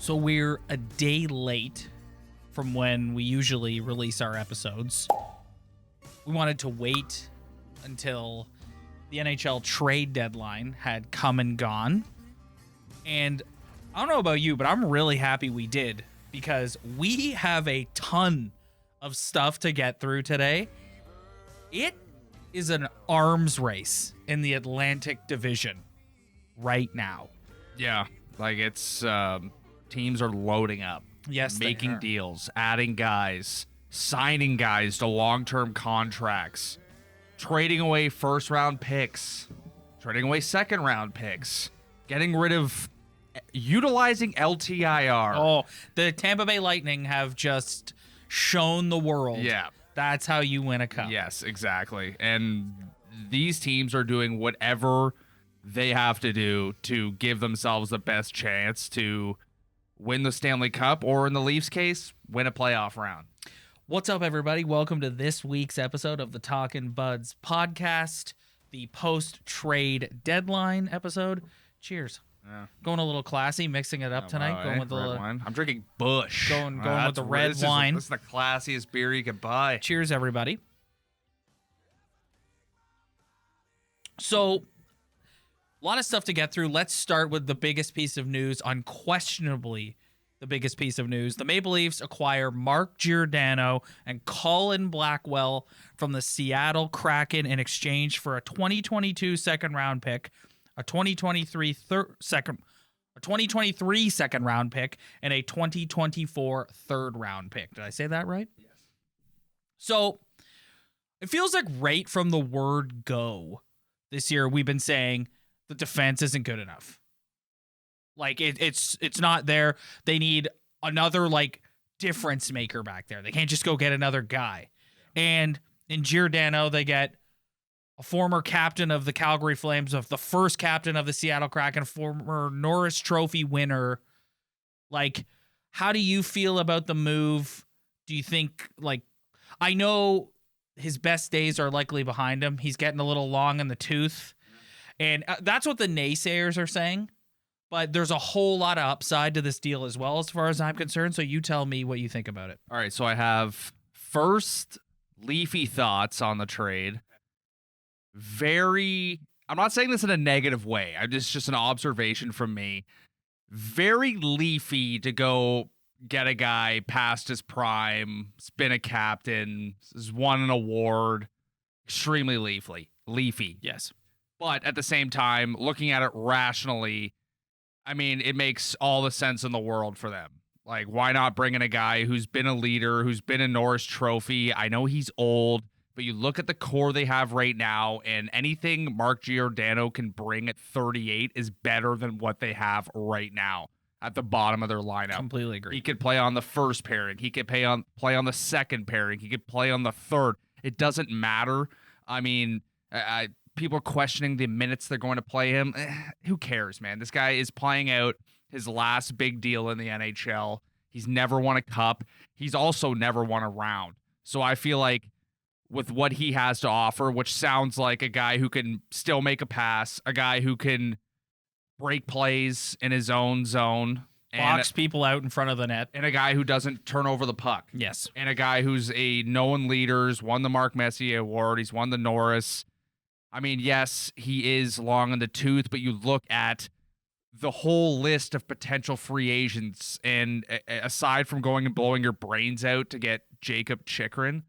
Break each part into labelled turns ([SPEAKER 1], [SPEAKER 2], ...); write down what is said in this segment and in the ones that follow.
[SPEAKER 1] So we're a day late from when we usually release our episodes. We wanted to wait until the NHL trade deadline had come and gone. And I don't know about you, but I'm really happy we did because we have a ton of stuff to get through today. It is an arms race in the Atlantic Division right now.
[SPEAKER 2] Yeah, like it's teams are loading up.
[SPEAKER 1] Yes,
[SPEAKER 2] making deals, adding guys, signing guys to long-term contracts, trading away first-round picks, trading away second-round picks, getting rid of, utilizing LTIR.
[SPEAKER 1] Oh, the Tampa Bay Lightning have just shown the world.
[SPEAKER 2] Yeah.
[SPEAKER 1] That's how you win a cup.
[SPEAKER 2] Yes, exactly. And these teams are doing whatever they have to do to give themselves the best chance to win the Stanley Cup, or in the Leafs case, win a playoff round.
[SPEAKER 1] What's up, everybody? Welcome to this week's episode of the Talkin' Buds podcast, the post-trade deadline episode. Cheers.
[SPEAKER 2] Yeah.
[SPEAKER 1] Going a little classy, mixing it up tonight. Going with the
[SPEAKER 2] red wine. I'm drinking Busch.
[SPEAKER 1] Going with the red wine.
[SPEAKER 2] This is the classiest beer you can buy.
[SPEAKER 1] Cheers, everybody. So, a lot of stuff to get through. Let's start with the biggest piece of news, unquestionably the biggest piece of news. The Maple Leafs acquire Mark Giordano and Colin Blackwell from the Seattle Kraken in exchange for a 2022 second-round pick, a 2023 second-round pick, and a 2024 third-round pick. Did I say that right?
[SPEAKER 2] Yes.
[SPEAKER 1] So, it feels like right from the word go this year, we've been saying the defense isn't good enough. Like it's not there. They need another difference maker back there. They can't just go get another guy. And in Giordano, they get a former captain of the Calgary Flames, of the first captain of the Seattle Kraken, former Norris Trophy winner. How do you feel about the move? Do you think I know his best days are likely behind him. He's getting a little long in the tooth. And that's what the naysayers are saying. But there's a whole lot of upside to this deal as well, as far as I'm concerned. So you tell me what you think about it.
[SPEAKER 2] All right, so I have first Leafy thoughts on the trade. I'm not saying this in a negative way. It's just an observation from me. Very Leafy to go get a guy past his prime, has been a captain, has won an award. Extremely Leafy.
[SPEAKER 1] Yes.
[SPEAKER 2] But at the same time, looking at it rationally, I mean, it makes all the sense in the world for them. Why not bring in a guy who's been a leader, who's been a Norris Trophy? I know he's old, but you look at the core they have right now, and anything Mark Giordano can bring at 38 is better than what they have right now at the bottom of their lineup.
[SPEAKER 1] Completely agree.
[SPEAKER 2] He could play on the first pairing. He could play on the second pairing. He could play on the third. It doesn't matter. I mean, people are questioning the minutes they're going to play him. Who cares, man? This guy is playing out his last big deal in the NHL. He's never won a cup. He's also never won a round. So I feel like with what he has to offer, which sounds like a guy who can still make a pass, a guy who can break plays in his own zone,
[SPEAKER 1] Box people out in front of the net.
[SPEAKER 2] and a guy who doesn't turn over the puck.
[SPEAKER 1] Yes.
[SPEAKER 2] And a guy who's a known leader, he's won the Mark Messier Award, he's won the Norris. I mean, yes, he is long in the tooth, but you look at the whole list of potential free agents, and aside from going and blowing your brains out to get Jacob Chikrin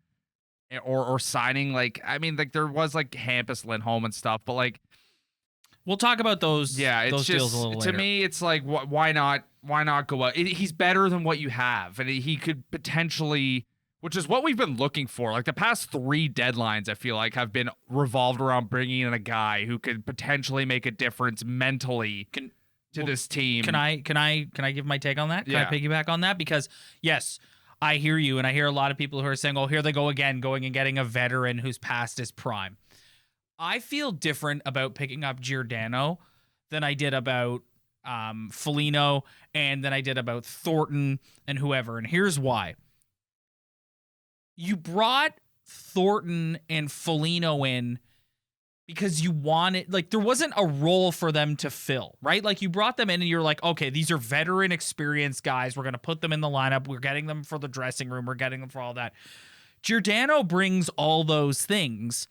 [SPEAKER 2] or signing, there was Hampus Lindholm and stuff, but
[SPEAKER 1] we'll talk about those.
[SPEAKER 2] Yeah, it's
[SPEAKER 1] those
[SPEAKER 2] just,
[SPEAKER 1] deals a little later.
[SPEAKER 2] To me, it's why not go out? He's better than what you have, and he could potentially, which is what we've been looking for. The past 3 deadlines, I feel like, have been revolved around bringing in a guy who could potentially make a difference mentally to this team.
[SPEAKER 1] Can I give my take on that? Can I piggyback on that? Because yes, I hear you, and I hear a lot of people who are saying, "Oh, here they go again, going and getting a veteran who's past his prime." I feel different about picking up Giordano than I did about Foligno, and than I did about Thornton and whoever. And here's why. You brought Thornton and Foligno in because you wanted, like, there wasn't a role for them to fill, right? Like, you brought them in and you're like, okay, these are veteran, experienced guys. We're going to put them in the lineup. We're getting them for the dressing room. We're getting them for all that. Giordano brings all those things,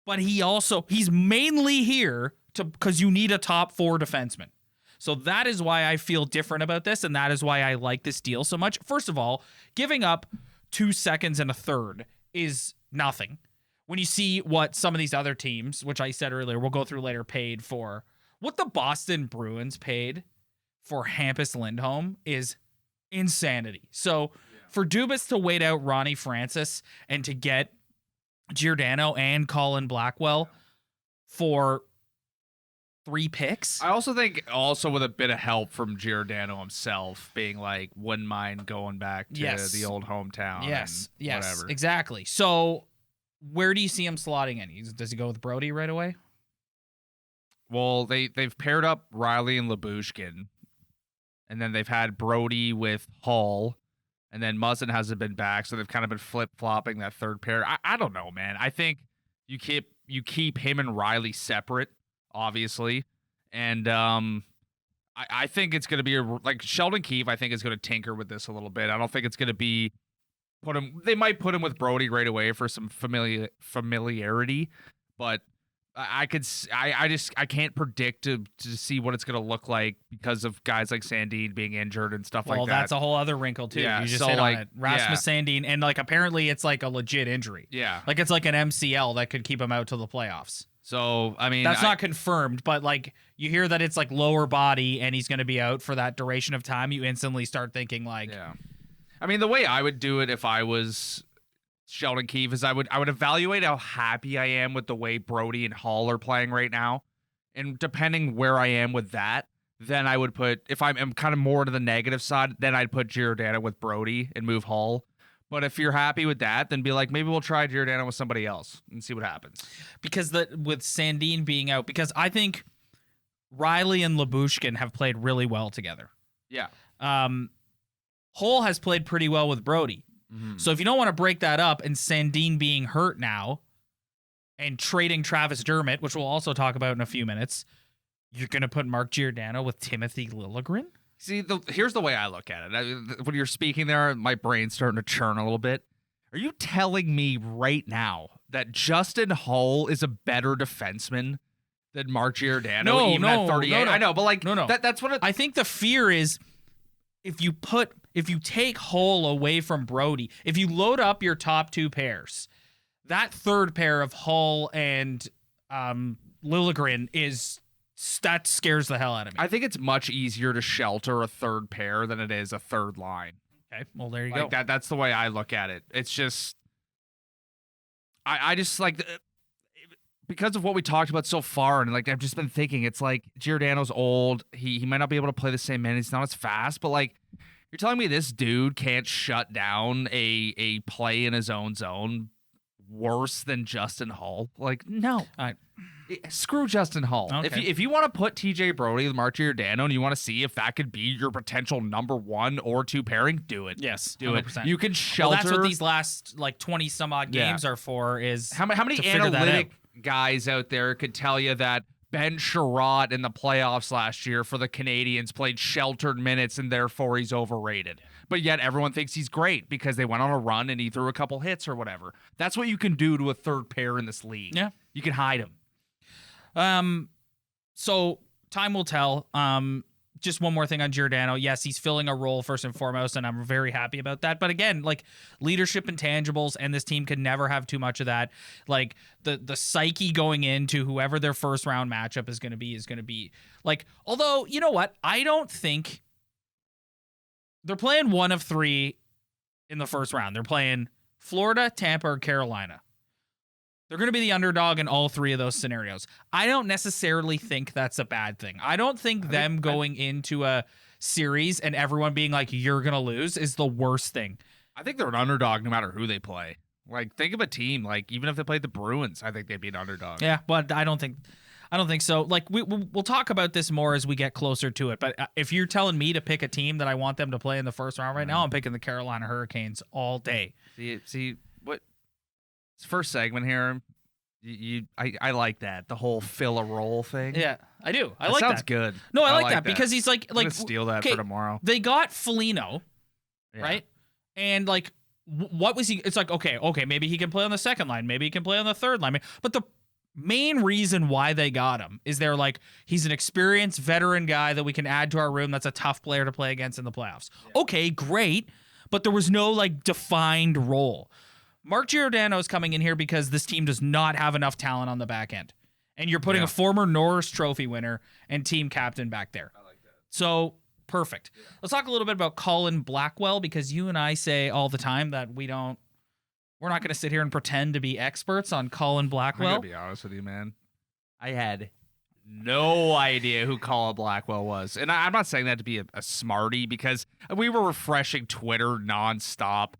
[SPEAKER 1] but he's mainly here because you need a top 4 defenseman. So that is why I feel different about this, and that is why I like this deal so much. First of all, giving up 2 seconds and a third is nothing. When you see what some of these other teams, which I said earlier, we'll go through later, paid for, what the Boston Bruins paid for Hampus Lindholm is insanity. So for Dubas to wait out Ronnie Francis and to get Giordano and Colin Blackwell for 3 picks.
[SPEAKER 2] I also think with a bit of help from Giordano himself being like, wouldn't mind going back to the old hometown.
[SPEAKER 1] Yes,
[SPEAKER 2] whatever.
[SPEAKER 1] Exactly. So where do you see him slotting in? Does he go with Brody right away?
[SPEAKER 2] Well, they've paired up Riley and Lyubushkin, and then they've had Brody with Hall, and then Muzzin hasn't been back, so they've kind of been flip-flopping that third pair. I don't know, man. I think you keep him and Riley separate, obviously, and I think it's going to be like Sheldon Keefe. I think is going to tinker with this a little bit. I don't think it's going to be They might put him with Brody right away for some familiarity, but I can't predict to see what it's going to look like because of guys like Sandin being injured and stuff like that. Well,
[SPEAKER 1] that's a whole other wrinkle too.
[SPEAKER 2] Yeah,
[SPEAKER 1] you just hit on it. Rasmus Sandin, and like apparently it's like a legit injury.
[SPEAKER 2] Yeah,
[SPEAKER 1] like it's like an MCL that could keep him out till the playoffs.
[SPEAKER 2] So I mean,
[SPEAKER 1] that's not confirmed, but like you hear that it's like lower body and he's going to be out for that duration of time. You instantly start thinking like,
[SPEAKER 2] yeah. I mean, the way I would do it if I was Sheldon Keefe is I would evaluate how happy I am with the way Brody and Hall are playing right now. And depending where I am with that, then I would put, if I'm kind of more to the negative side, then I'd put Giordano with Brody and move Hall. But if you're happy with that, then be like, maybe we'll try Giordano with somebody else and see what happens.
[SPEAKER 1] Because with Sandin being out, because I think Riley and Lyubushkin have played really well together.
[SPEAKER 2] Yeah.
[SPEAKER 1] Hall has played pretty well with Brody. Mm-hmm. So if you don't want to break that up and Sandin being hurt now and trading Travis Dermott, which we'll also talk about in a few minutes, you're going to put Mark Giordano with Timothy Liljegren?
[SPEAKER 2] See, here's the way I look at it. When you're speaking there, my brain's starting to churn a little bit. Are you telling me right now that Justin Hull is a better defenseman than Mark Giordano? At 38?
[SPEAKER 1] No.
[SPEAKER 2] I know, but like,
[SPEAKER 1] no.
[SPEAKER 2] That's what
[SPEAKER 1] I think the fear is if you take Hull away from Brody, if you load up your top 2 pairs, that third pair of Hull and Liljegren that scares the hell out of me.
[SPEAKER 2] I think it's much easier to shelter a third pair than it is a third line.
[SPEAKER 1] Okay, well, there you
[SPEAKER 2] go. That's the way I look at it. It's just, I just like, because of what we talked about so far, and like I've just been thinking, it's like Giordano's old. He might not be able to play the same minutes. He's not as fast, but like, you're telling me this dude can't shut down a play in his own zone worse than Justin Hull? Like, no. Screw Justin Hull.
[SPEAKER 1] Okay.
[SPEAKER 2] If you want to put TJ Brody with Mark Giordano and you want to see if that could be your potential number 1 or 2 pairing, do it.
[SPEAKER 1] Yes,
[SPEAKER 2] do
[SPEAKER 1] 100%.
[SPEAKER 2] it. You can shelter.
[SPEAKER 1] Well, that's what these last like 20 some odd games are for. Is
[SPEAKER 2] how many analytic guys out there could tell you that Ben Sherratt in the playoffs last year for the Canadians played sheltered minutes and therefore he's overrated. But yet everyone thinks he's great because they went on a run and he threw a couple hits or whatever. That's what you can do to a third pair in this league.
[SPEAKER 1] Yeah.
[SPEAKER 2] You can hide him.
[SPEAKER 1] So time will tell. Just one more thing on Giordano. Yes, he's filling a role first and foremost, and I'm very happy about that. But again, like leadership intangibles, and this team could never have too much of that. Like the psyche going into whoever their first round matchup is going to be like. Although you know what, I don't think they're playing one of 3 in the first round. They're playing Florida, Tampa, or Carolina. They're going to be the underdog in all 3 of those scenarios. I don't necessarily think that's a bad thing. I don't think going into a series and everyone being like, you're going to lose is the worst thing.
[SPEAKER 2] I think they're an underdog no matter who they play. Like, think of a team. Like, even if they played the Bruins, I think they'd be an underdog.
[SPEAKER 1] Yeah, but I don't think so. Like, we'll talk about this more as we get closer to it. But if you're telling me to pick a team that I want them to play in the first round right now, I'm picking the Carolina Hurricanes all day.
[SPEAKER 2] See what? This first segment here, I like that, the whole fill a role thing.
[SPEAKER 1] Yeah, I do. I
[SPEAKER 2] That
[SPEAKER 1] like
[SPEAKER 2] sounds
[SPEAKER 1] that.
[SPEAKER 2] good.
[SPEAKER 1] No, I like that because he's
[SPEAKER 2] I'm gonna
[SPEAKER 1] like
[SPEAKER 2] steal that
[SPEAKER 1] okay,
[SPEAKER 2] for tomorrow.
[SPEAKER 1] They got Foligno,
[SPEAKER 2] Yeah.
[SPEAKER 1] right? And like, what was he? It's like, okay, maybe he can play on the second line, maybe he can play on the third line. But the main reason why they got him is they're like, he's an experienced veteran guy that we can add to our room. That's a tough player to play against in the playoffs. Yeah. Okay, great, but there was no like defined role. Mark Giordano is coming in here because this team does not have enough talent on the back end. And you're putting a former Norris Trophy winner and team captain back there. I like that. So, perfect. Yeah. Let's talk a little bit about Colin Blackwell, because you and I say all the time that we're not going to sit here and pretend to be experts on Colin Blackwell.
[SPEAKER 2] I'm going to be honest with you, man. I had no idea who Colin Blackwell was. And I'm not saying that to be a smarty, because we were refreshing Twitter nonstop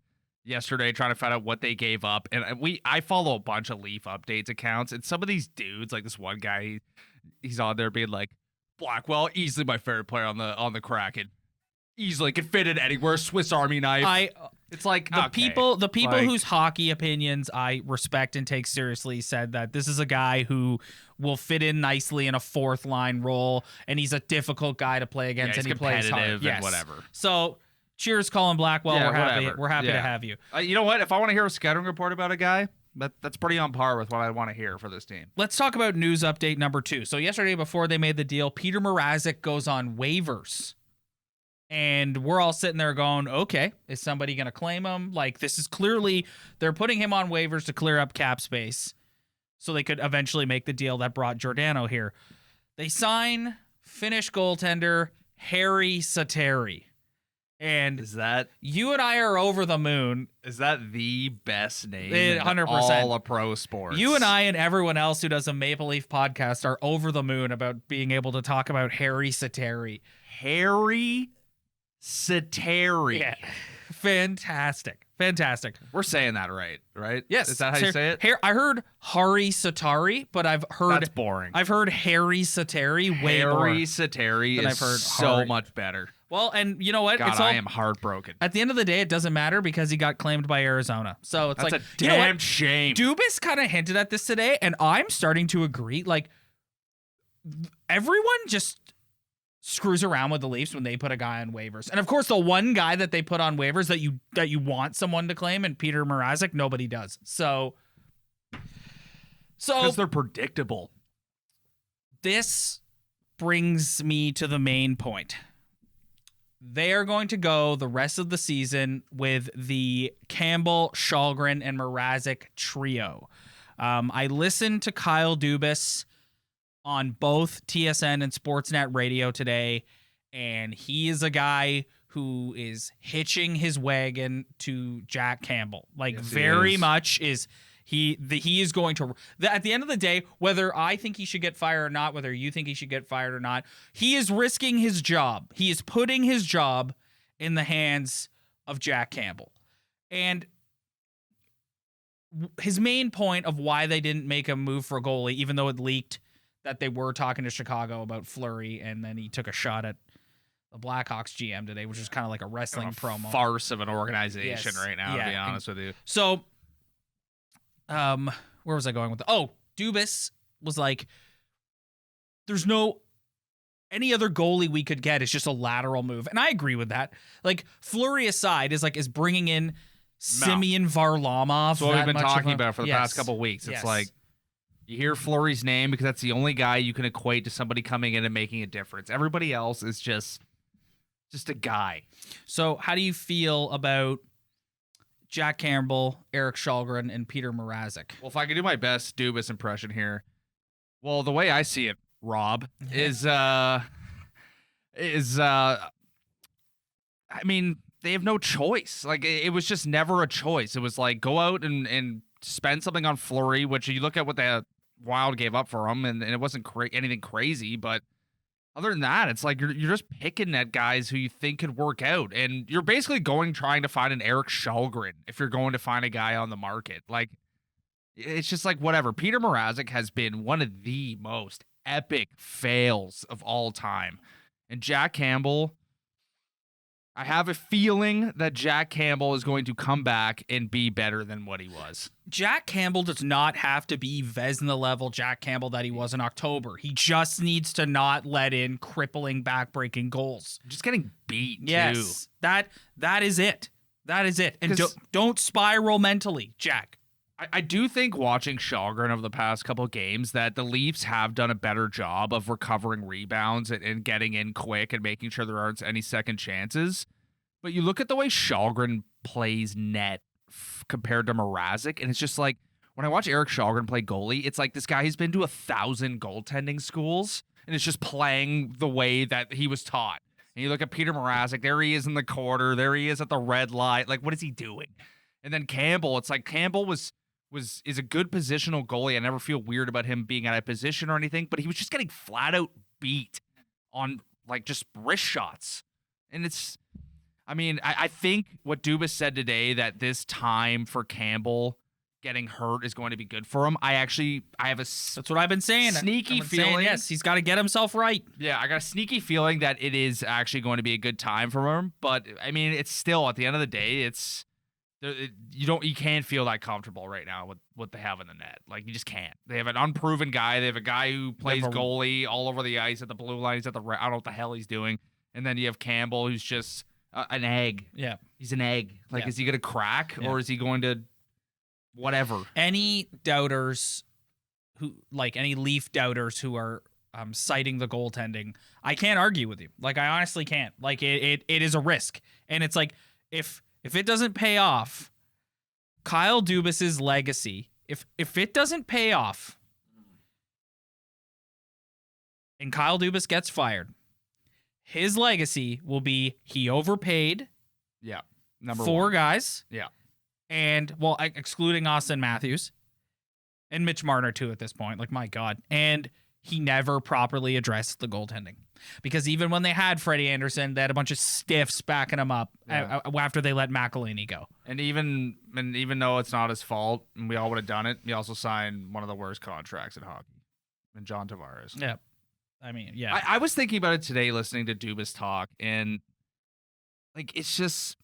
[SPEAKER 2] yesterday trying to find out what they gave up, and I follow a bunch of Leaf updates accounts, and some of these dudes, like this one guy, he's on there being like, Blackwell, easily my favorite player on the Kraken, easily can fit in anywhere, Swiss Army knife. It's like
[SPEAKER 1] the people like, whose hockey opinions I respect and take seriously said that this is a guy who will fit in nicely in a fourth line role, and he's a difficult guy to play against, and he plays hard.
[SPEAKER 2] And whatever.
[SPEAKER 1] So cheers, Colin Blackwell.
[SPEAKER 2] Yeah,
[SPEAKER 1] we're happy to have you.
[SPEAKER 2] You know what? If I want to hear a scouting report about a guy, that's pretty on par with what I want to hear for this team.
[SPEAKER 1] Let's talk about news update number 2. So yesterday, before they made the deal, Peter Mrazek goes on waivers. And we're all sitting there going, okay, is somebody going to claim him? Like, this is clearly, they're putting him on waivers to clear up cap space so they could eventually make the deal that brought Giordano here. They sign Finnish goaltender Harri Sateri. And
[SPEAKER 2] is that
[SPEAKER 1] you and I are over the moon.
[SPEAKER 2] Is that the best name
[SPEAKER 1] 100%.
[SPEAKER 2] in all of pro sports?
[SPEAKER 1] You and I and everyone else who does a Maple Leaf podcast are over the moon about being able to talk about Harri Sateri.
[SPEAKER 2] Harri Sateri.
[SPEAKER 1] Yeah. Fantastic.
[SPEAKER 2] We're saying that right?
[SPEAKER 1] Yes.
[SPEAKER 2] Is that how you say it?
[SPEAKER 1] I heard Harri Satari, but I've heard
[SPEAKER 2] that's boring.
[SPEAKER 1] I've heard Harri Sateri way more.
[SPEAKER 2] Harri Sateri is
[SPEAKER 1] I've heard
[SPEAKER 2] so much better.
[SPEAKER 1] Well, and you know what?
[SPEAKER 2] God, I am heartbroken.
[SPEAKER 1] At the end of the day, it doesn't matter because he got claimed by Arizona. So it's
[SPEAKER 2] that's
[SPEAKER 1] like
[SPEAKER 2] a damn shame.
[SPEAKER 1] Dubas kind of hinted at this today, and I'm starting to agree. Like, everyone just screws around with the Leafs when they put a guy on waivers. And of course, the one guy that they put on waivers that you want someone to claim, and Peter Mrazek, nobody does. So
[SPEAKER 2] because they're predictable.
[SPEAKER 1] This brings me to the main point. They are going to go the rest of the season with the Campbell, Shalgren, and Mrazek trio. I listened to Kyle Dubas on both TSN and Sportsnet Radio today, and he is a guy who is hitching his wagon to Jack Campbell. Like, yes, very much is. He is going to, at the end of the day, whether I think he should get fired or not, whether you think he should get fired or not, he is risking his job. He is putting his job in the hands of Jack Campbell. And his main point of why they didn't make a move for a goalie, even though it leaked that they were talking to Chicago about Fleury, and then he took a shot at the Blackhawks GM today, which is kind of like a wrestling promo.
[SPEAKER 2] Farce of an organization right now, to be honest with you.
[SPEAKER 1] So, where was I going with Dubas was like, there's no any other goalie we could get. It's just a lateral move. And I agree with that. Like, Fleury aside is bringing in Semyon Varlamov.
[SPEAKER 2] That's what we've been talking about for the past couple of weeks. It's like, you hear Fleury's name because that's the only guy you can equate to somebody coming in and making a difference. Everybody else is just a guy.
[SPEAKER 1] So how do you feel about Jack Campbell, Eric Shalgren, and Peter Mrazek?
[SPEAKER 2] Well, if I could do my best Dubas impression here, well, the way I see it, Rob, is I mean, they have no choice. Like, it was just never a choice. It was like, go out and spend something on Fleury, which you look at what the Wild gave up for him, and it wasn't anything crazy, but other than that, it's like you're just picking at guys who you think could work out, and you're basically trying to find an Eric Shalgren if you're going to find a guy on the market. Like, it's just like whatever. Peter Mrazek has been one of the most epic fails of all time, and Jack Campbell, I have a feeling that Jack Campbell is going to come back and be better than what he was.
[SPEAKER 1] Jack Campbell does not have to be Vezina level Jack Campbell that he was in October. He just needs to not let in crippling back-breaking goals.
[SPEAKER 2] Just getting beat,
[SPEAKER 1] yes,
[SPEAKER 2] too.
[SPEAKER 1] That is it. That is it. And don't spiral mentally, Jack.
[SPEAKER 2] I do think watching Källgren over the past couple of games that the Leafs have done a better job of recovering rebounds and getting in quick and making sure there aren't any second chances. But you look at the way Källgren plays net compared to Mrazek, and it's just like, when I watch Eric Källgren play goalie, it's like this guy has been to 1,000 goaltending schools, and it's just playing the way that he was taught. And you look at Peter Mrazek, there he is in the corner, there he is at the red light. Like, what is he doing? And then Campbell, it's like Campbell is a good positional goalie. I never feel weird about him being out of position or anything, but he was just getting flat out beat on like just wrist shots. And I think what Dubas said today, that this time for Campbell getting hurt is going to be good for him. I have that's
[SPEAKER 1] what I've been saying.
[SPEAKER 2] Sneaky feeling.
[SPEAKER 1] Yes, he's got to get himself right.
[SPEAKER 2] Yeah, I got a sneaky feeling that it is actually going to be a good time for him. But I mean, it's still, at the end of the day, you can't feel that comfortable right now with what they have in the net. Like, you just can't. They have an unproven guy. They have a guy who plays goalie all over the ice at the blue line. He's at the I don't know what the hell he's doing. And then you have Campbell, who's just an egg.
[SPEAKER 1] Yeah,
[SPEAKER 2] he's an egg. Like, is he going to crack or is he going to whatever?
[SPEAKER 1] Any doubters any Leaf doubters who are citing the goaltending, I can't argue with you. Like, I honestly can't. Like, it is a risk, and it's like if it doesn't pay off, Kyle Dubas's legacy, if it doesn't pay off and Kyle Dubas gets fired, his legacy will be he overpaid.
[SPEAKER 2] Yeah.
[SPEAKER 1] Four guys.
[SPEAKER 2] Yeah.
[SPEAKER 1] And, well, excluding Austin Matthews and Mitch Marner, too, at this point. Like, my God. And he never properly addressed the goaltending. Because even when they had Freddie Anderson, they had a bunch of stiffs backing him up after they let McElhinney go.
[SPEAKER 2] And even though it's not his fault, and we all would have done it, he also signed one of the worst contracts in hockey, and John Tavares.
[SPEAKER 1] Yeah. I mean, yeah.
[SPEAKER 2] I was thinking about it today, listening to Dubas talk, and like, it's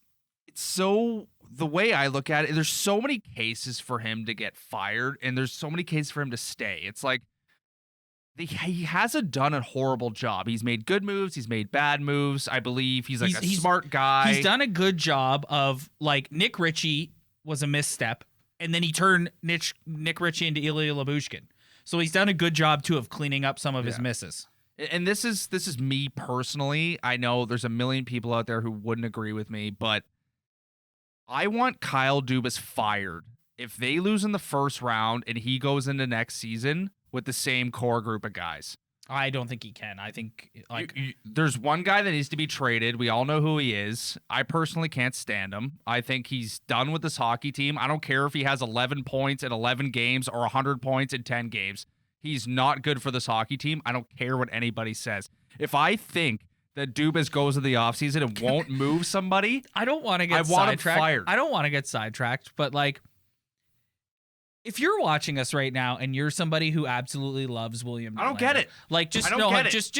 [SPEAKER 2] so, the way I look at it, there's so many cases for him to get fired, and there's so many cases for him to stay. It's like, he hasn't done a horrible job. He's made good moves. He's made bad moves. I believe he's a smart guy.
[SPEAKER 1] He's done a good job of, like, Nick Ritchie was a misstep, and then he turned Nick Ritchie into Ilya Lyubushkin. So he's done a good job, too, of cleaning up some of his misses.
[SPEAKER 2] And this is me personally. I know there's a million people out there who wouldn't agree with me, but I want Kyle Dubas fired if they lose in the first round and he goes into next season with the same core group of guys.
[SPEAKER 1] I don't think he can. I think, like,
[SPEAKER 2] there's one guy that needs to be traded. We all know who he is. I personally can't stand him. I think he's done with this hockey team. I don't care if he has 11 points in 11 games or 100 points in 10 games. He's not good for this hockey team. I don't care what anybody says. If I think that Dubas goes to the offseason and won't move somebody,
[SPEAKER 1] I don't want to get sidetracked. I want him fired. I don't want to get sidetracked, but, like, if you're watching us right now and you're somebody who absolutely loves William Nylander,
[SPEAKER 2] I don't get it.
[SPEAKER 1] Like, just no, like, just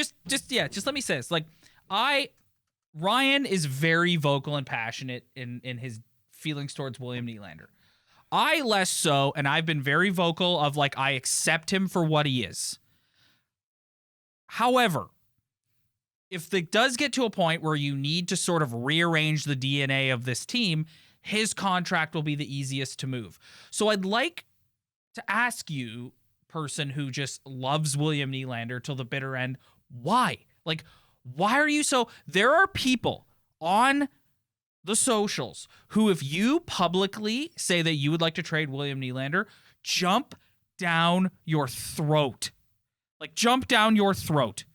[SPEAKER 1] let me say this. Like, Ryan is very vocal and passionate in his feelings towards William Nylander. I less so, and I've been very vocal of, like, I accept him for what he is. However, if it does get to a point where you need to sort of rearrange the DNA of this team, his contract will be the easiest to move. So I'd like to ask you, person who just loves William Nylander till the bitter end, why? Like, why are you so... There are people on the socials who, if you publicly say that you would like to trade William Nylander, jump down your throat. Like, jump down your throat.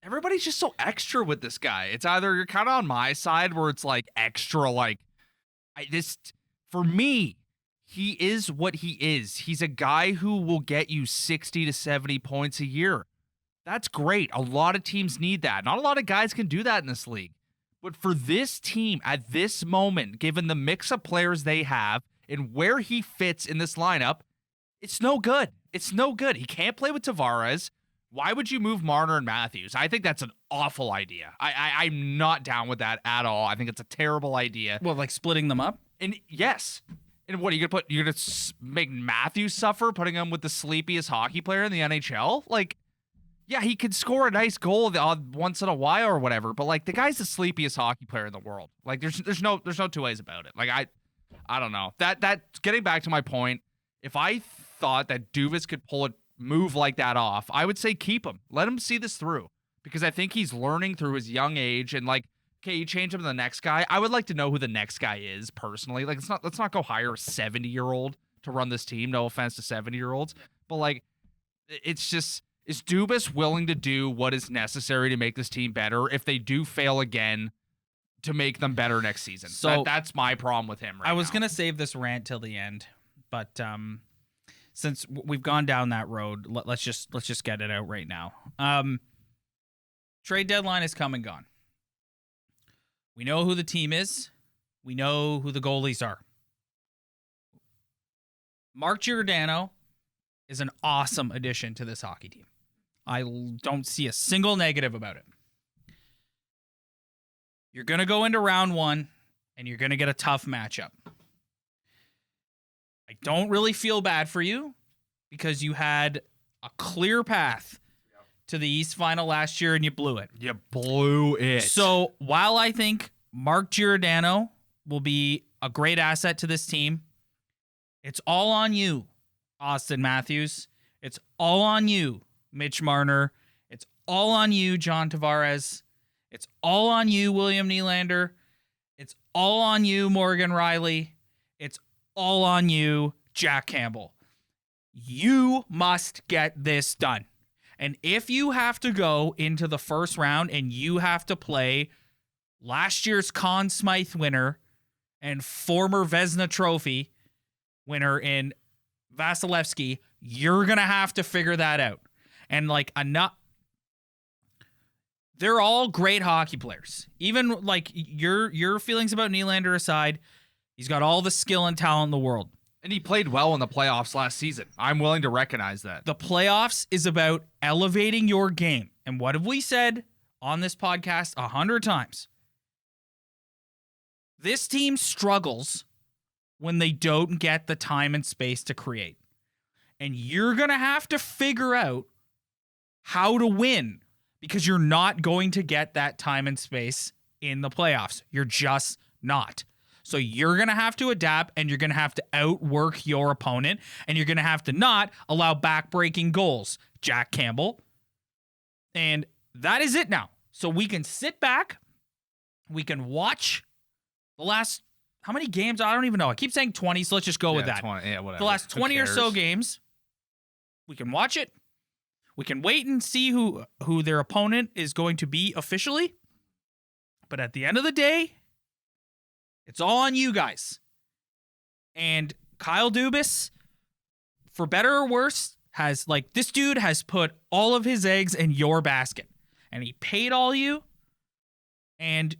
[SPEAKER 2] Everybody's just so extra with this guy. It's either you're kind of on my side where it's like extra, like, for me, he is what he is. He's a guy who will get you 60 to 70 points a year. That's great. A lot of teams need that. Not a lot of guys can do that in this league. But for this team at this moment, given the mix of players they have and where he fits in this lineup, it's no good. It's no good. He can't play with Tavares. Why would you move Marner and Matthews? I think that's an awful idea. I'm not down with that at all. I think it's a terrible idea.
[SPEAKER 1] Well, like splitting them up?
[SPEAKER 2] And yes. And what are you going to you're going to make Matthews suffer, putting him with the sleepiest hockey player in the NHL? Like, yeah, he could score a nice goal once in a while or whatever, but like the guy's the sleepiest hockey player in the world. Like there's no two ways about it. Like I don't know. That getting back to my point, if I thought that Dubas could pull a move like that off, I would say keep him. Let him see this through, because I think he's learning through his young age. And like, okay, you change him to the next guy. I would like to know who the next guy is personally. Like, let's not go hire a 70-year-old to run this team. No offense to 70-year-olds, but like, it's just, is Dubas willing to do what is necessary to make this team better if they do fail again, to make them better next season? So that's my problem with him right now.
[SPEAKER 1] I was going to save this rant till the end, but since we've gone down that road, let's just get it out right now. Trade deadline is come and gone. We know who the team is. We know who the goalies are. Mark Giordano is an awesome addition to this hockey team. I don't see a single negative about it. You're going to go into round one, and you're going to get a tough matchup. I don't really feel bad for you, because you had a clear path to the East Final last year, and you blew it.
[SPEAKER 2] You blew it.
[SPEAKER 1] So while I think Mark Giordano will be a great asset to this team, it's all on you, Austin Matthews. It's all on you, Mitch Marner. It's all on you, John Tavares. It's all on you, William Nylander. It's all on you, Morgan Riley. It's all on you, Jack Campbell. You must get this done. And if you have to go into the first round and you have to play last year's Conn Smythe winner and former Vezina Trophy winner in Vasilevsky, you're going to have to figure that out. And like they're all great hockey players. Even like your feelings about Nylander aside, he's got all the skill and talent in the world.
[SPEAKER 2] And he played well in the playoffs last season. I'm willing to recognize that.
[SPEAKER 1] The playoffs is about elevating your game. And what have we said on this podcast 100 times? This team struggles when they don't get the time and space to create. And you're going to have to figure out how to win, because you're not going to get that time and space in the playoffs. You're just not. So you're going to have to adapt, and you're going to have to outwork your opponent, and you're going to have to not allow backbreaking goals, Jack Campbell. And that is it now. So we can sit back. We can watch the last, how many games? I don't even know. I keep saying 20, so let's just go with that.
[SPEAKER 2] 20, yeah, whatever.
[SPEAKER 1] The last 20 or so games. We can watch it. We can wait and see who their opponent is going to be officially. But at the end of the day, it's all on you guys. And Kyle Dubas, for better or worse, this dude has put all of his eggs in your basket. And he paid all you. And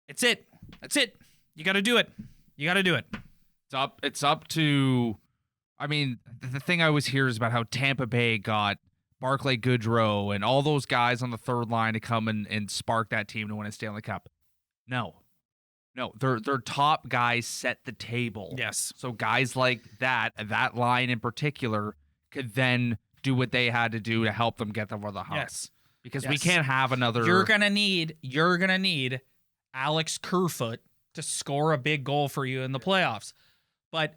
[SPEAKER 1] it's it. That's it. You got to do it. You got to do it.
[SPEAKER 2] It's up to, I mean, the thing I always hear is about how Tampa Bay got Barclay Goodrow and all those guys on the third line to come and spark that team to win a Stanley Cup. No, their top guys set the table.
[SPEAKER 1] Yes. So
[SPEAKER 2] guys like that line in particular, could then do what they had to do to help them get over the hump.
[SPEAKER 1] Yes.
[SPEAKER 2] Because we can't have another.
[SPEAKER 1] You're gonna need Alex Kerfoot to score a big goal for you in the playoffs. But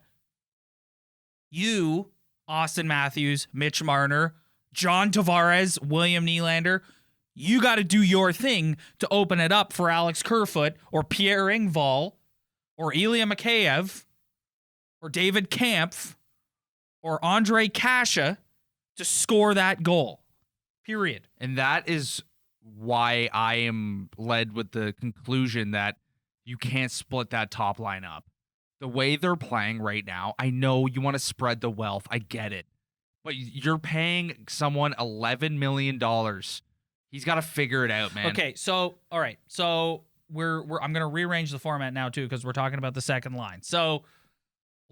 [SPEAKER 1] you, Austin Matthews, Mitch Marner, John Tavares, William Nylander, you got to do your thing to open it up for Alex Kerfoot or Pierre Engvall or Ilya Mikheyev or David Kampf or Andre Kasha to score that goal. Period.
[SPEAKER 2] And that is why I am led with the conclusion that you can't split that top line up. The way they're playing right now, I know you want to spread the wealth. I get it. But you're paying someone $11 million. He's got to figure it out, man.
[SPEAKER 1] Okay, so all right, so I'm gonna rearrange the format now too, because we're talking about the second line. So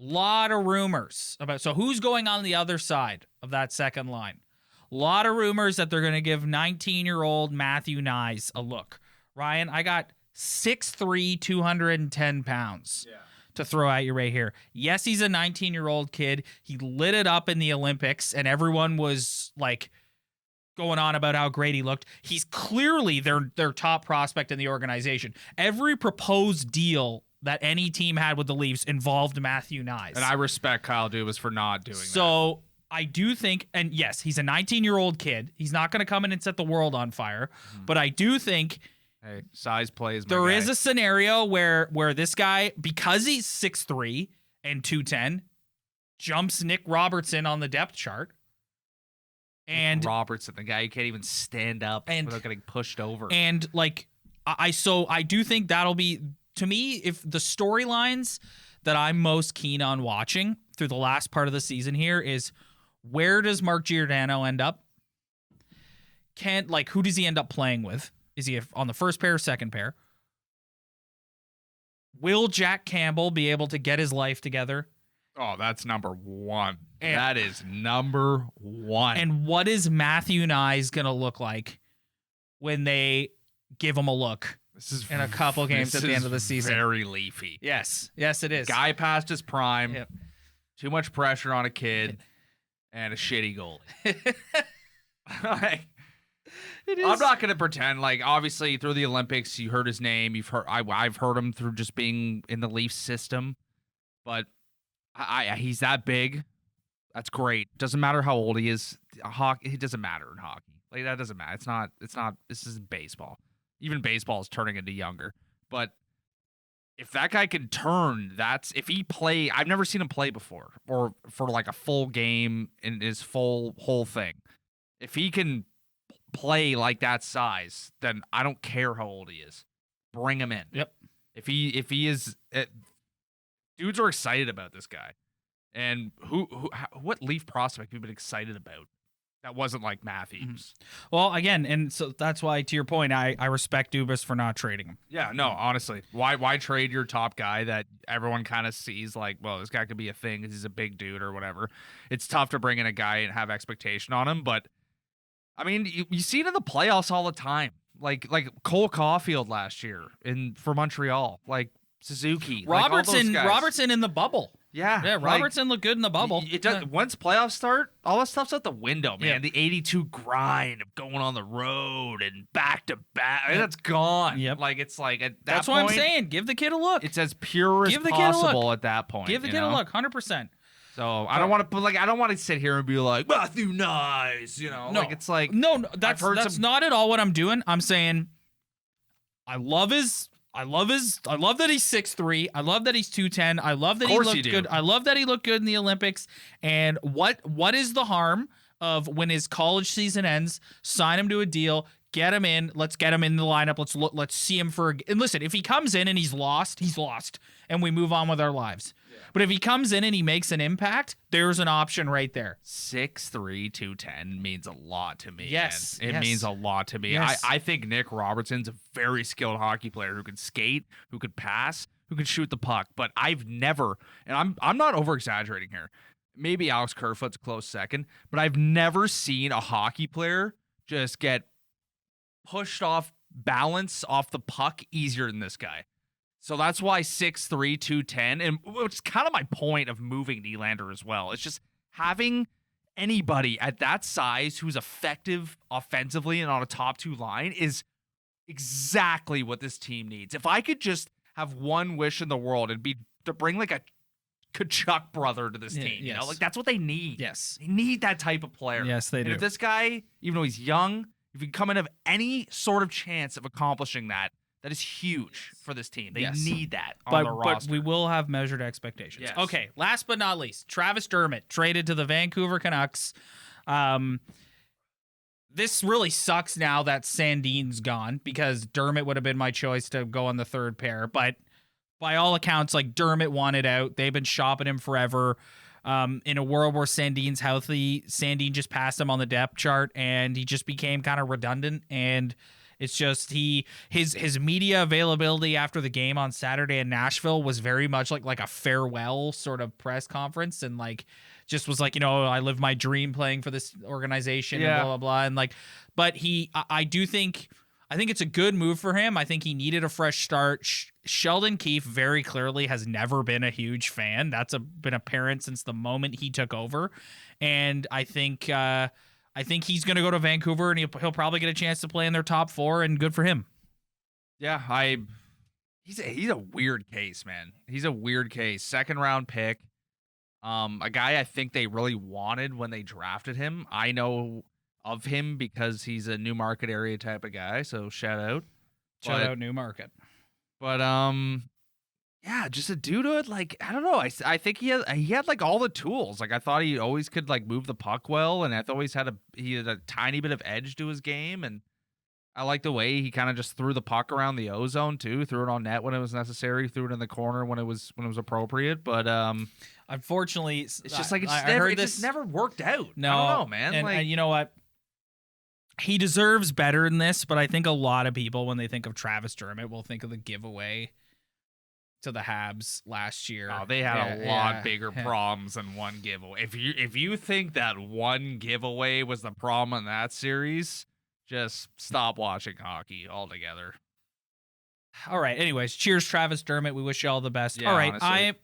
[SPEAKER 1] a lot of rumors about who's going on the other side of that second line. A lot of rumors that they're going to give 19-year-old Matthew Knies a look. Ryan, I got 6'3", 210 pounds to throw at you right here. Yes, he's a 19-year-old kid. He lit it up in the Olympics, and everyone was like going on about how great he looked. He's clearly their top prospect in the organization. Every proposed deal that any team had with the Leafs involved Matthew Knies.
[SPEAKER 2] And I respect Kyle Dubas for not doing that.
[SPEAKER 1] So I do think, and yes, he's a 19-year-old kid. He's not going to come in and set the world on fire. But I do think
[SPEAKER 2] size plays.
[SPEAKER 1] There is a scenario where this guy, because he's 6'3" and 210, jumps Nick Robertson on the depth chart. And
[SPEAKER 2] Robertson, the guy who can't even stand up without getting pushed over.
[SPEAKER 1] And like I do think that'll be, to me, if the storylines that I'm most keen on watching through the last part of the season here is, where does Mark Giordano end up? Who does he end up playing with? Is he on the first pair or second pair? Will Jack Campbell be able to get his life together?
[SPEAKER 2] Oh, that's number one. That is number one.
[SPEAKER 1] And what is Matthew Knies going to look like when they give him a look in a couple games at the end of the season?
[SPEAKER 2] Very Leafy.
[SPEAKER 1] Yes, it is.
[SPEAKER 2] Guy past his prime. Yep. Too much pressure on a kid and a shitty goalie. I'm not going to pretend obviously through the Olympics you heard his name. I've heard him through just being in the Leafs system, but he's that big. That's great. Doesn't matter how old he is. He doesn't matter in hockey. That doesn't matter. It's not. This is baseball. Even baseball is turning into younger. But if that guy can turn, if he play. I've never seen him play before, or for a full game in his whole thing. If he can play like that size, then I don't care how old he is. Bring him in.
[SPEAKER 1] Yep.
[SPEAKER 2] If he is, dudes are excited about this guy. And what Leaf prospect have you been excited about that wasn't like Matthews?
[SPEAKER 1] Mm-hmm. Well, again, and so that's why, to your point, I respect Dubas for not trading him.
[SPEAKER 2] Yeah, no, honestly, why trade your top guy that everyone kind of sees well, this guy could be a thing because he's a big dude or whatever. It's tough to bring in a guy and have expectation on him, but I mean, you see it in the playoffs all the time. Like Cole Caulfield last year for Montreal, Suzuki,
[SPEAKER 1] Robertson in the bubble.
[SPEAKER 2] Yeah,
[SPEAKER 1] Robertson looked good in the bubble.
[SPEAKER 2] It does. Once playoffs start, all that stuff's out the window, man. Yeah. The 82 grind of going on the road and back to back, that's gone.
[SPEAKER 1] Yep.
[SPEAKER 2] It's at that
[SPEAKER 1] that's
[SPEAKER 2] point,
[SPEAKER 1] what I'm saying. Give the kid a look.
[SPEAKER 2] It's as pure as possible at that point.
[SPEAKER 1] Give the kid a look, 100%.
[SPEAKER 2] So I don't want to, I don't want to sit here and be like Matthew Knies,
[SPEAKER 1] No,
[SPEAKER 2] it's
[SPEAKER 1] no. That's not at all what I'm doing. I'm saying, I love that he's 6'3". I love that he's 210. I love that he looked good. I love that he looked good in the Olympics. And what is the harm of when his college season ends, sign him to a deal, get him in, let's get him in the lineup. Let's see him and listen, if he comes in and he's lost, and we move on with our lives. Yeah. But if he comes in and he makes an impact, there's an option right there.
[SPEAKER 2] 6'3", 210 means a lot to me.
[SPEAKER 1] Yes.
[SPEAKER 2] Man. It means a lot to me.
[SPEAKER 1] Yes.
[SPEAKER 2] I think Nick Robertson's a very skilled hockey player who can skate, who could pass, who can shoot the puck. But I've never, and I'm not over-exaggerating here, maybe Alex Kerfoot's a close second, but I've never seen a hockey player just get pushed off balance off the puck easier than this guy. So that's why 6'3", 210, and which is kind of my point of moving Nylander as well. It's just having anybody at that size who's effective offensively and on a top two line is exactly what this team needs. If I could just have one wish in the world, it'd be to bring a Kachuk brother to this team.
[SPEAKER 1] Yes.
[SPEAKER 2] That's what they need.
[SPEAKER 1] Yes.
[SPEAKER 2] They need that type of player.
[SPEAKER 1] Yes, they do.
[SPEAKER 2] And if this guy, even though he's young, if he can come in of any sort of chance of accomplishing that is huge for this team. They need that on the roster.
[SPEAKER 1] But we will have measured expectations.
[SPEAKER 2] Yes.
[SPEAKER 1] Okay, last but not least, Travis Dermott traded to the Vancouver Canucks. This really sucks now that Sandin's gone, because Dermott would have been my choice to go on the third pair. But by all accounts, Dermott wanted out. They've been shopping him forever. In a world where Sandin's healthy, Sandin just passed him on the depth chart, and he just became kind of redundant. And It's just his media availability after the game on Saturday in Nashville was very much like a farewell sort of press conference, and like just was like, I live my dream playing for this organization and blah blah blah, and like, but I think it's a good move for him. I think he needed a fresh start. Sheldon Keefe very clearly has never been a huge fan. That's been apparent since the moment he took over. And I think he's going to go to Vancouver, and he'll probably get a chance to play in their top 4, and good for him.
[SPEAKER 2] Yeah, he's a weird case, man. He's a weird case. 2nd round pick. A guy I think they really wanted when they drafted him. I know of him because he's a Newmarket area type of guy, so shout out
[SPEAKER 1] Newmarket.
[SPEAKER 2] But yeah, just a dude who had, like, I don't know, I think he had like all the tools. Like, I thought he always could like move the puck well, and I thought he had a tiny bit of edge to his game, and I like the way he kind of just threw the puck around the O-zone too, threw it on net when it was necessary, threw it in the corner when it was appropriate, but
[SPEAKER 1] unfortunately,
[SPEAKER 2] it's just like
[SPEAKER 1] it
[SPEAKER 2] just never worked out.
[SPEAKER 1] No,
[SPEAKER 2] I don't know, man.
[SPEAKER 1] And you know what? He deserves better than this, but I think a lot of people, when they think of Travis Dermott, will think of the giveaway to the Habs last year.
[SPEAKER 2] Oh, they had a lot bigger problems than one giveaway. If you think that one giveaway was the problem in that series, just stop watching hockey altogether.
[SPEAKER 1] All right. Anyways, cheers, Travis Dermott. We wish you all the best.
[SPEAKER 2] Yeah,
[SPEAKER 1] all right.
[SPEAKER 2] honestly.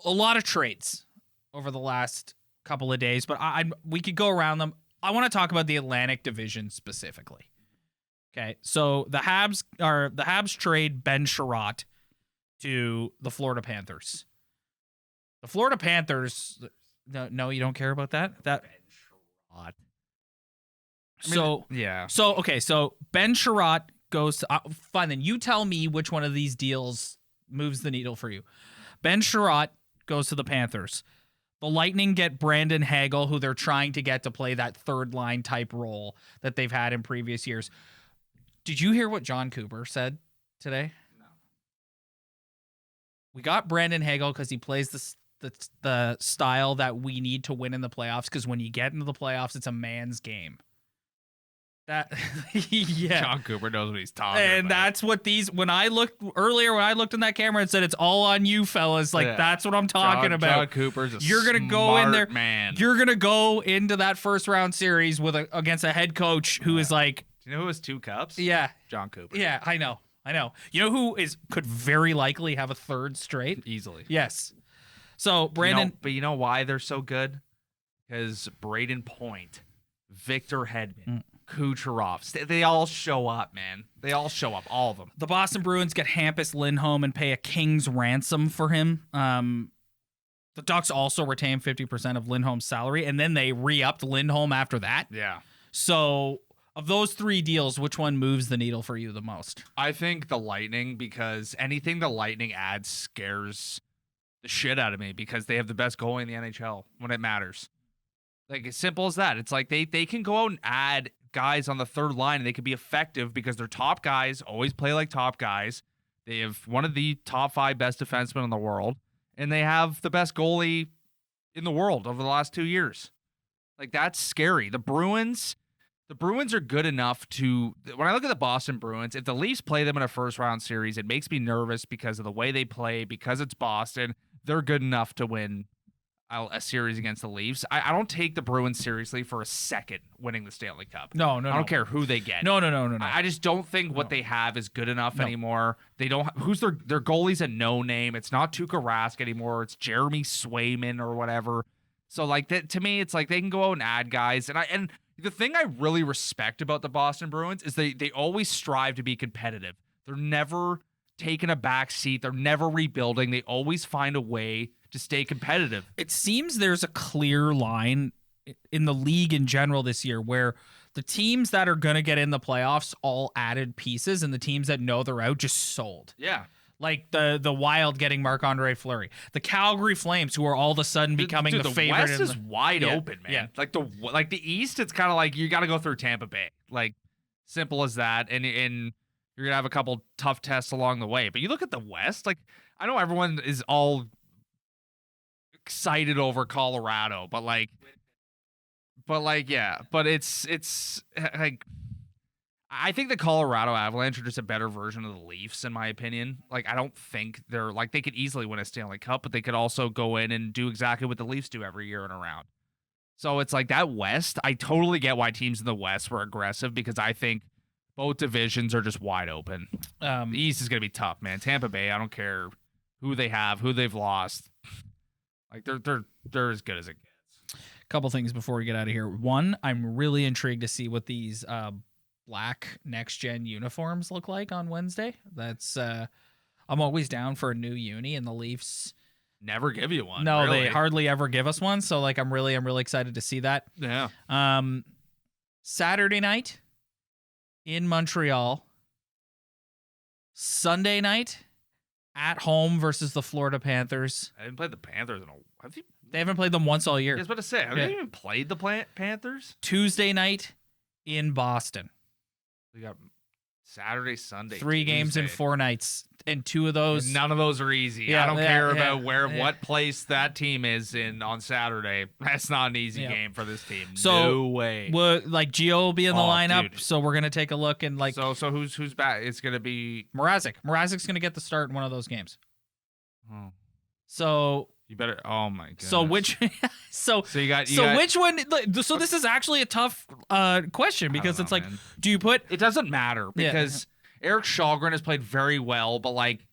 [SPEAKER 1] A lot of trades over the last couple of days, but we could go around them. I want to talk about the Atlantic Division specifically. Okay, so the Habs trade Ben Sherratt to the Florida Panthers. The Florida Panthers. No, you don't care about that. That
[SPEAKER 2] Ben
[SPEAKER 1] Sherratt.
[SPEAKER 2] Yeah.
[SPEAKER 1] So Ben Sherratt goes to fine. Then you tell me which one of these deals moves the needle for you. Ben Sherratt goes to the Panthers. The Lightning get Brandon Hagel, who they're trying to get to play that 3rd line type role that they've had in previous years. Did you hear what John Cooper said today?
[SPEAKER 2] No.
[SPEAKER 1] We got Brandon Hagel because he plays the style that we need to win in the playoffs, because when you get into the playoffs, it's a man's game. That yeah.
[SPEAKER 2] John Cooper knows what he's talking about.
[SPEAKER 1] And that's what when I looked in that camera and said, it's all on you, fellas. Like, that's what I'm talking about.
[SPEAKER 2] John Cooper's
[SPEAKER 1] You're going to go in there,
[SPEAKER 2] man.
[SPEAKER 1] You're going to go into that 1st round series against a head coach who is like,
[SPEAKER 2] do you know who has 2 cups?
[SPEAKER 1] Yeah.
[SPEAKER 2] John Cooper.
[SPEAKER 1] Yeah, I know. You know who could very likely have a 3rd straight?
[SPEAKER 2] Easily.
[SPEAKER 1] Yes. So Brandon,
[SPEAKER 2] but you know why they're so good? Because Braden Point, Victor Hedman, Kucherov, they all show up, man. They all show up, all of them.
[SPEAKER 1] The Boston Bruins get Hampus Lindholm and pay a king's ransom for him. The Ducks also retain 50% of Lindholm's salary, and then they re-upped Lindholm after that.
[SPEAKER 2] Yeah.
[SPEAKER 1] So of those 3 deals, which one moves the needle for you the most?
[SPEAKER 2] I think the Lightning, because anything the Lightning adds scares the shit out of me, because they have the best goalie in the NHL when it matters. Like, as simple as that. It's like they can go out and add guys on the 3rd line, and they can be effective because their top guys always play like top guys. They have one of the top 5 best defensemen in the world, and they have the best goalie in the world over the last 2 years. Like, that's scary. The Bruins are good enough to, when I look at the Boston Bruins, if the Leafs play them in a 1st round series, it makes me nervous because of the way they play, because it's Boston. They're good enough to win a series against the Leafs. I don't take the Bruins seriously for a second winning the Stanley Cup.
[SPEAKER 1] No.
[SPEAKER 2] I don't care who they get.
[SPEAKER 1] No.
[SPEAKER 2] I just don't think what they have is good enough anymore. They don't. Who's their goalie's a no name. It's not Tuukka Rask anymore. It's Jeremy Swayman or whatever. So like that, to me, it's like they can go out and add guys. And the thing I really respect about the Boston Bruins is they always strive to be competitive. They're never taking a back seat. They're never rebuilding. They always find a way to stay competitive.
[SPEAKER 1] It seems there's a clear line in the league in general this year where the teams that are going to get in the playoffs all added pieces, and the teams that know they're out just sold.
[SPEAKER 2] Yeah.
[SPEAKER 1] Like the Wild getting Marc-Andre Fleury. The Calgary Flames, who are all of a sudden becoming the favorite.
[SPEAKER 2] The West is wide open, man.
[SPEAKER 1] Yeah.
[SPEAKER 2] Like the East, it's kind of like you got to go through Tampa Bay. Like, simple as that. And you're going to have a couple tough tests along the way. But you look at the West, like, I know everyone is all excited over Colorado, but it's like I think the Colorado Avalanche are just a better version of the Leafs, in my opinion. Like, I don't think they're like they could easily win a Stanley Cup, but they could also go in and do exactly what the Leafs do every year in a round. So it's like that West. I totally get why teams in the West were aggressive because I think both divisions are just wide open. The East is going to be tough, man. Tampa Bay, I don't care who they have, who they've lost. Like they're as good as it gets.
[SPEAKER 1] Couple things before we get out of here. One, I'm really intrigued to see what these black next gen uniforms look like on Wednesday. That's I'm always down for a new uni, and the Leafs
[SPEAKER 2] never give you one.
[SPEAKER 1] No,
[SPEAKER 2] really.
[SPEAKER 1] They hardly ever give us one. So like I'm really excited to see that.
[SPEAKER 2] Yeah.
[SPEAKER 1] Saturday night in Montreal. Sunday night at home versus the Florida Panthers.
[SPEAKER 2] I didn't play the Panthers in
[SPEAKER 1] They haven't played them once all year.
[SPEAKER 2] I was about to say, have they even played the Panthers?
[SPEAKER 1] Tuesday night in Boston.
[SPEAKER 2] We got Saturday, Sunday.
[SPEAKER 1] 3 games in 4 nights. And 2 of those.
[SPEAKER 2] And none of those are easy.
[SPEAKER 1] Yeah,
[SPEAKER 2] I don't care about what place that team is in on Saturday. That's not an easy game for this team.
[SPEAKER 1] So,
[SPEAKER 2] no way.
[SPEAKER 1] Like Gio will be in the lineup,
[SPEAKER 2] dude.
[SPEAKER 1] so we're gonna take a look and like.
[SPEAKER 2] So who's back? It's gonna be
[SPEAKER 1] Mrazek. Mrazek's gonna get the start in one of those games.
[SPEAKER 2] Oh.
[SPEAKER 1] So
[SPEAKER 2] you better. Oh my god.
[SPEAKER 1] So which? so
[SPEAKER 2] you got.
[SPEAKER 1] Which one? So this is actually a tough question because it's like, man. Do you put?
[SPEAKER 2] It doesn't matter because Eric Shalgren has played very well, but like.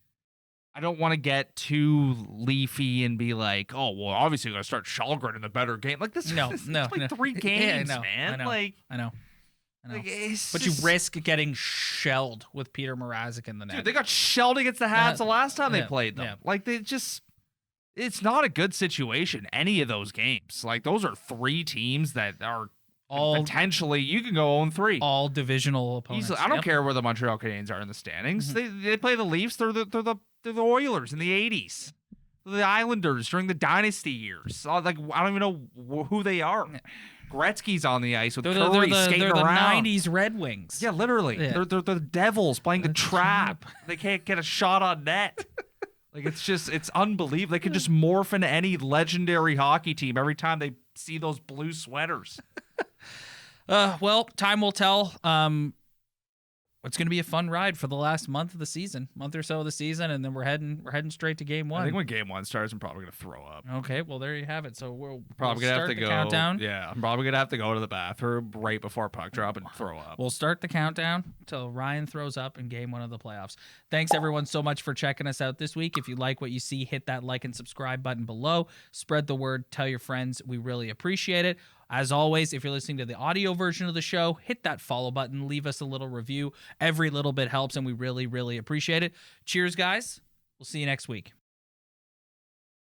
[SPEAKER 2] I don't want to get too leafy and be like, oh, well, obviously we're going to start Shalgren in the better game. Like, this is like 3 games, man.
[SPEAKER 1] I know. Like, but you risk getting shelled with Peter Mrazek in the net.
[SPEAKER 2] Dude, they got shelled against the Habs the last time they played them. Yeah. Like, it's not a good situation, any of those games. Like, those are 3 teams that are potentially, you can go 0-3.
[SPEAKER 1] All divisional opponents.
[SPEAKER 2] Easily. I don't care where the Montreal Canadiens are in the standings. Mm-hmm. They play the Leafs. They're the Oilers in the 80s. The Islanders during the dynasty years. Like, I don't even know who they are. Gretzky's on the ice with Curry skating
[SPEAKER 1] they're
[SPEAKER 2] around.
[SPEAKER 1] The 90s Red Wings.
[SPEAKER 2] Yeah, literally. Yeah. They're the Devils playing the trap. They can't get a shot on net. Like, it's unbelievable. They can just morph into any legendary hockey team every time they see those blue sweaters.
[SPEAKER 1] Well, time will tell. It's going to be a fun ride for the last month or so of the season, and then we're heading straight to game 1.
[SPEAKER 2] I think when game 1 starts, I'm probably going to throw up.
[SPEAKER 1] Okay, well there you have it. So we'll
[SPEAKER 2] probably going to have to go
[SPEAKER 1] countdown.
[SPEAKER 2] Yeah, I'm probably going to have to go to the bathroom right before puck drop and throw up.
[SPEAKER 1] We'll start the countdown until Ryan throws up in game 1 of the playoffs. Thanks everyone so much for checking us out this week. If you like what you see, hit that like and subscribe button below. Spread the word. Tell your friends. We really appreciate it. As always, if you're listening to the audio version of the show, hit that follow button, leave us a little review. Every little bit helps, and we really, really appreciate it. Cheers, guys. We'll see you next week.